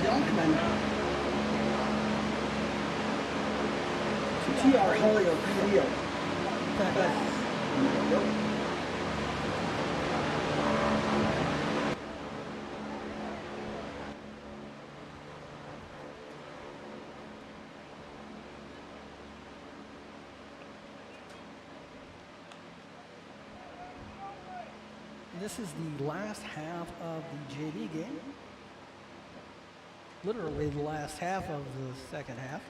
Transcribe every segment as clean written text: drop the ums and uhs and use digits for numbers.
Dunkman to TR Holyoke Field. Yep. This is the last half of the JV game. Literally the last half of the second half.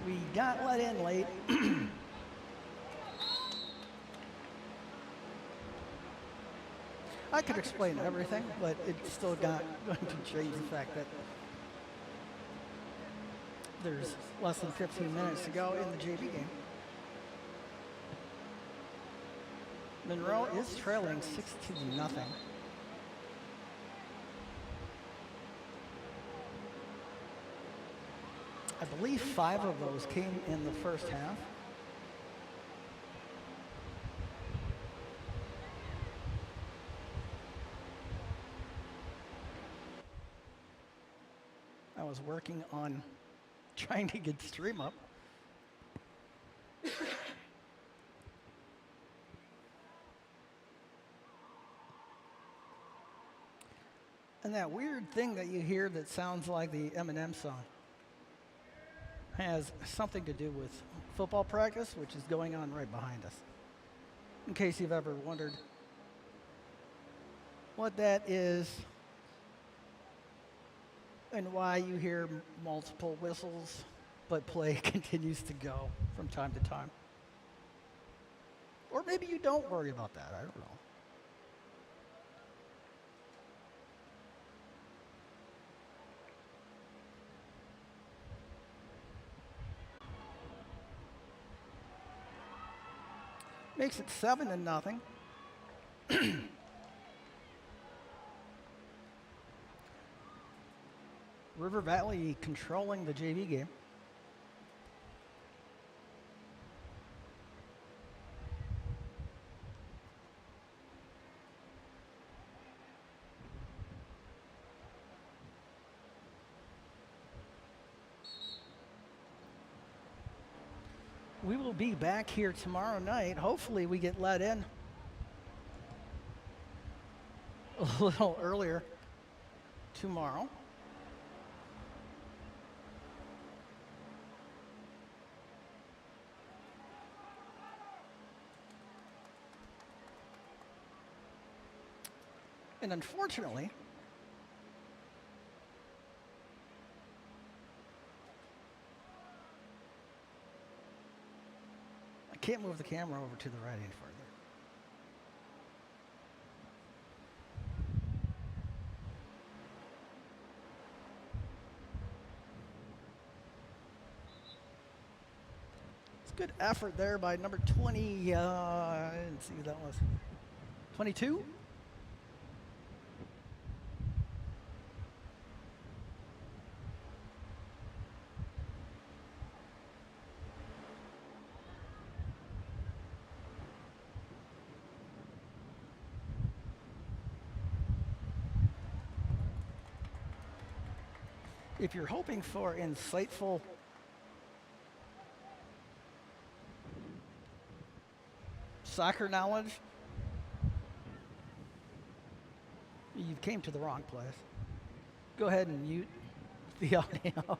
We got let in late. I could explain everything, but it's still not going to change the fact that there's less than 15 minutes to go in the JV game. Monroe is trailing 6-0. I believe 5 of those came in the first half. I was working on trying to get the stream up. And that weird thing that you hear that sounds like the Eminem song has something to do with football practice, which is going on right behind us. In case you've ever wondered what that is and why you hear multiple whistles, but play continues to go from time to time. Or maybe you don't worry about that, I don't know. Makes it 7-0. River Valley controlling the JV game. We will be back here tomorrow night. Hopefully we get let in a little earlier tomorrow. And unfortunately, I can't move the camera over to the right any further. It's good effort there by number 20. I didn't see who that was. 22? If you're hoping for insightful soccer knowledge, you came to the wrong place. Go ahead and mute the audio.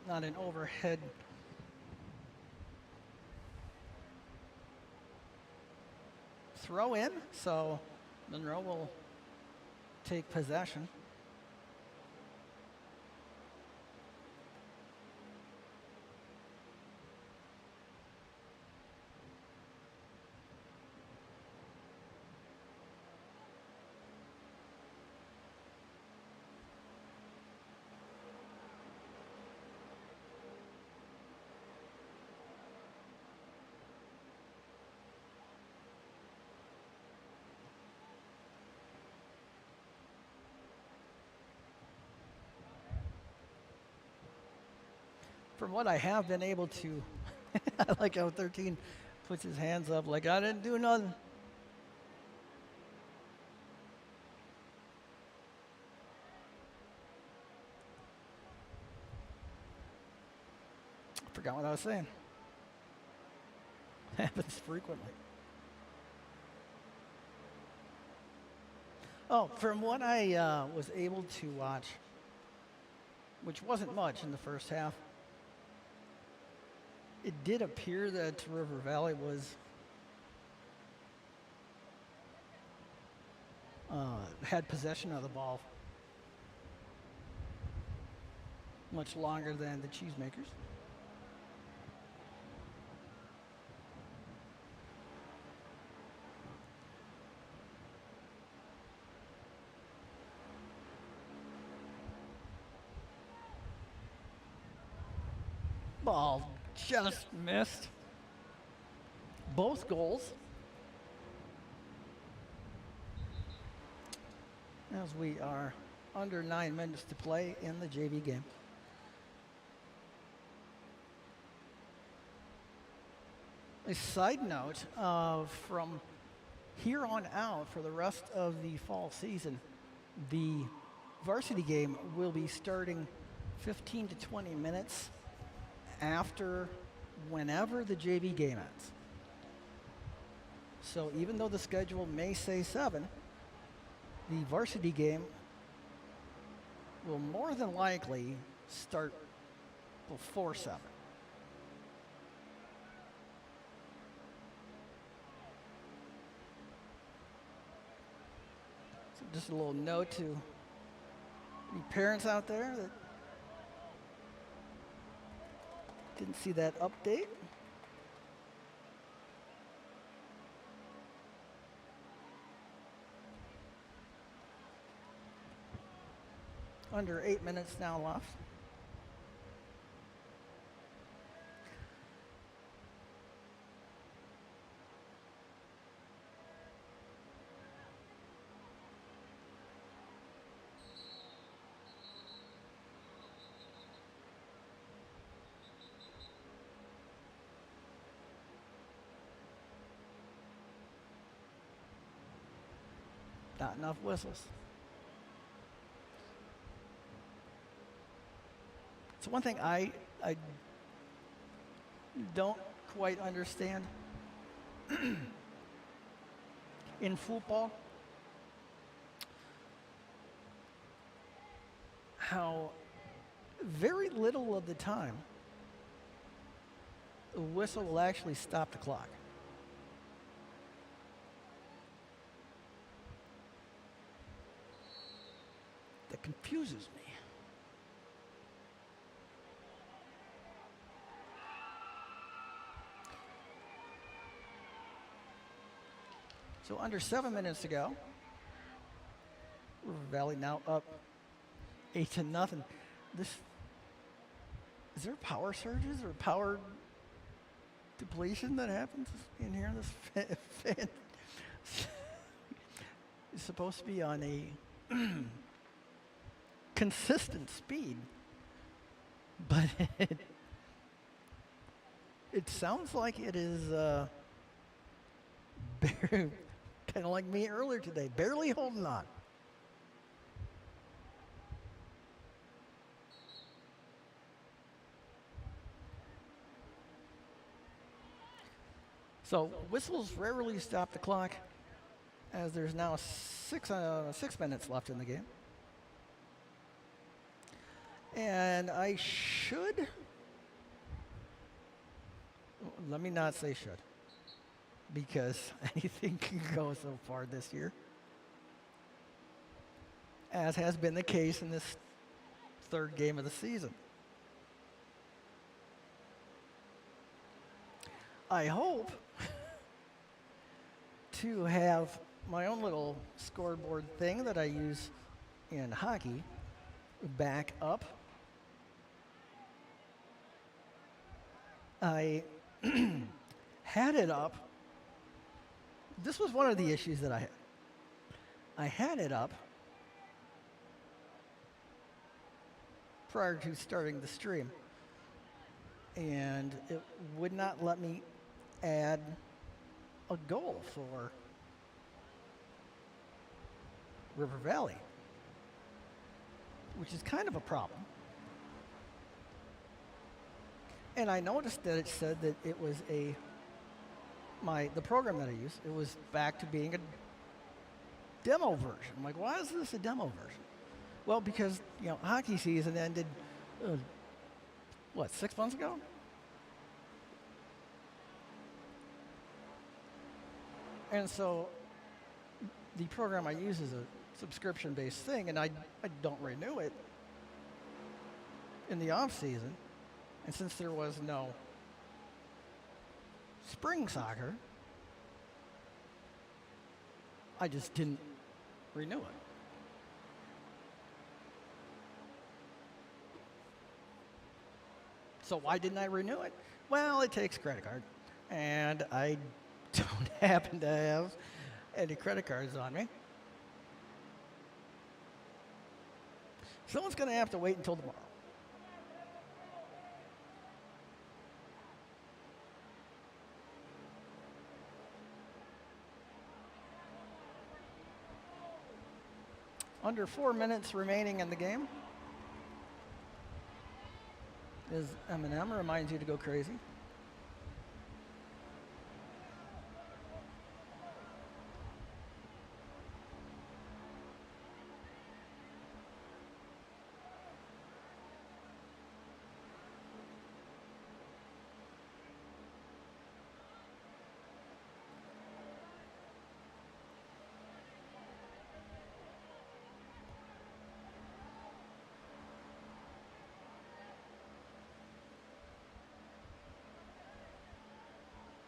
Not an overhead throw in, so Monroe will take possession. from what I have been able to, I like how 13 puts his hands up like I didn't do nothing. Forgot what I was saying. Happens frequently. Oh, from what I was able to watch, which wasn't much in the first half, it did appear that River Valley was had possession of the ball much longer than the Cheesemakers. Ball just missed. Both goals. As we are under 9 minutes to play in the JV game. A side note, from here on out for the rest of the fall season, the varsity game will be starting 15 to 20 minutes after whenever the JV game ends. So even though the schedule may say 7, the varsity game will more than likely start before 7. So just a little note to any parents out there that didn't see that update. Under 8 minutes now left. Not enough whistles. So one thing I don't quite understand in football, how very little of the time the whistle will actually stop the clock. That confuses me. So under 7 minutes to go. River Valley now up 8-0. This is there power surges or power depletion that happens in here? This fan is supposed to be on a consistent speed, but it sounds like it is kind of like me earlier today, barely holding on. So whistles rarely stop the clock, as there's now 6 minutes left in the game. And I should, let me not say should, because anything can go so far this year, as has been the case in this third game of the season. I hope to have my own little scoreboard thing that I use in hockey back up. I had it up. This was one of the issues that I had. I had it up prior to starting the stream. and it would not let me add a goal for River Valley, which is kind of a problem. And I noticed that it said that it was the program that I use, it was back to being a demo version. I'm like, why is this a demo version? Well, because, hockey season ended, 6 months ago? And so the program I use is a subscription-based thing, and I don't renew it in the off season. And since there was no spring soccer, I just didn't renew it. So why didn't I renew it? Well, it takes credit card, and I don't happen to have any credit cards on me. Someone's going to have to wait until tomorrow. Under 4 minutes remaining in the game. As Eminem reminds you to go crazy.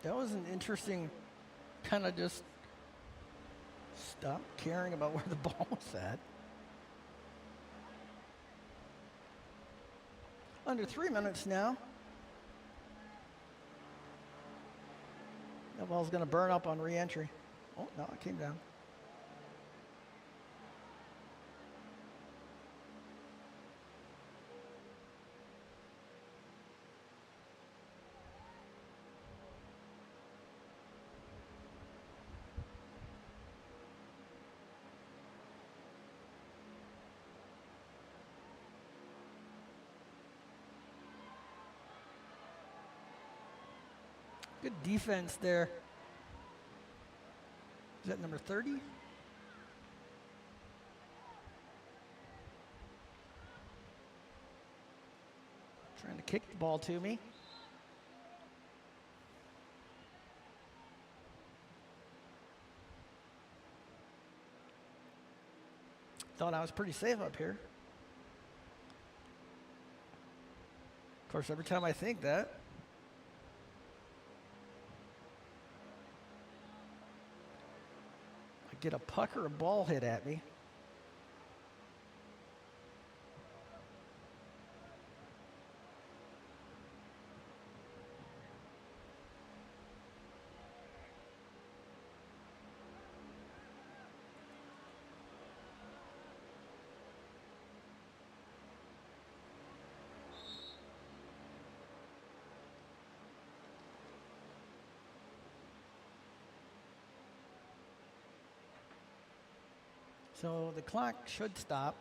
That was an interesting kind of just stop caring about where the ball was at. Under 3 minutes now. That ball's going to burn up on re-entry. Oh, no, it came down. Good defense there. Is that number 30? Trying to kick the ball to me. Thought I was pretty safe up here. Of course, every time I think that, get a puck or a ball hit at me. So the clock should stop.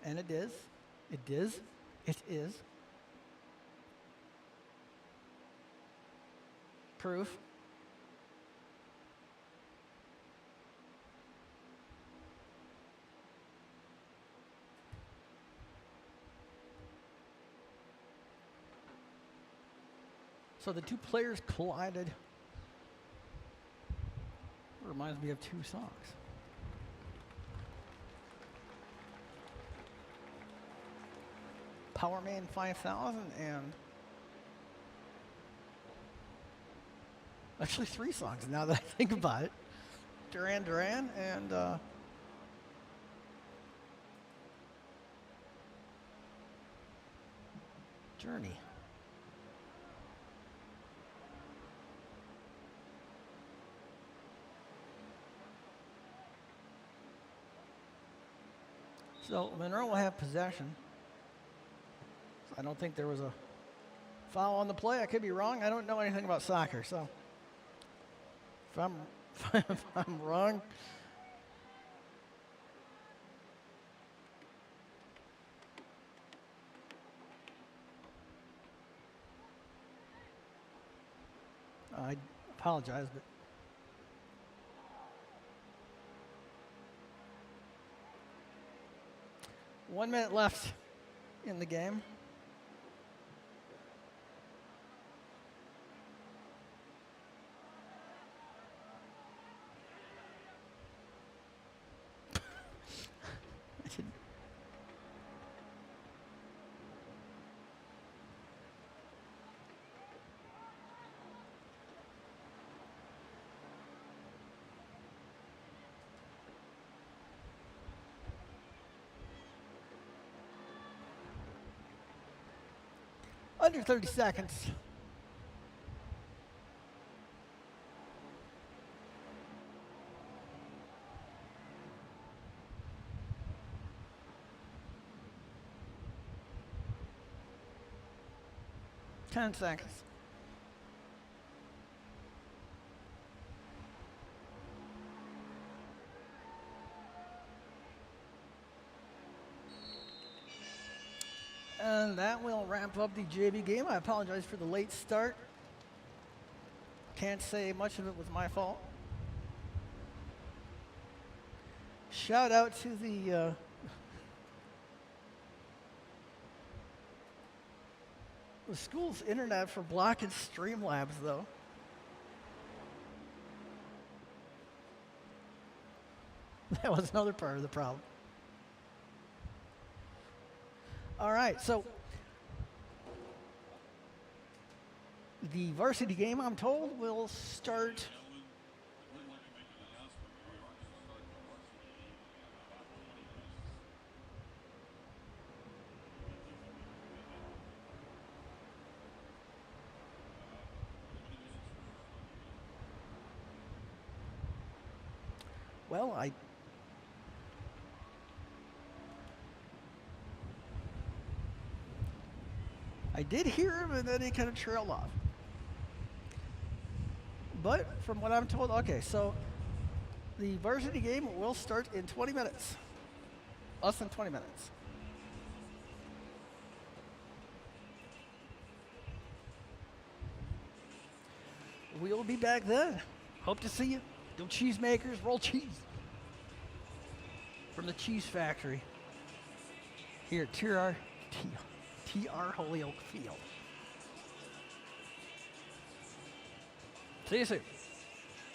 And it is. It is. It is. Proof. So the two players collided. Reminds me of two songs. Power Man 5000 and actually 3 songs now that I think about it. Duran Duran and Journey. So Monroe will have possession. I don't think there was a foul on the play. I could be wrong. I don't know anything about soccer, so if I'm, if I'm wrong, I apologize, but 1 minute left in the game. Under 30 seconds. Ten seconds. And that will wrap up the JV game. I apologize for the late start. Can't say much of it was my fault. Shout out to the school's internet for blocking Streamlabs, though. That was another part of the problem. All right, so the varsity game, I'm told, will start well, I did hear him, and then he kind of trailed off. But from what I'm told, okay, so the varsity game will start in 20 minutes. Less than 20 minutes. We'll be back then. Hope to see you. Go cheesemakers, roll cheese. From the cheese factory here at TR Holyoke Field. See you soon.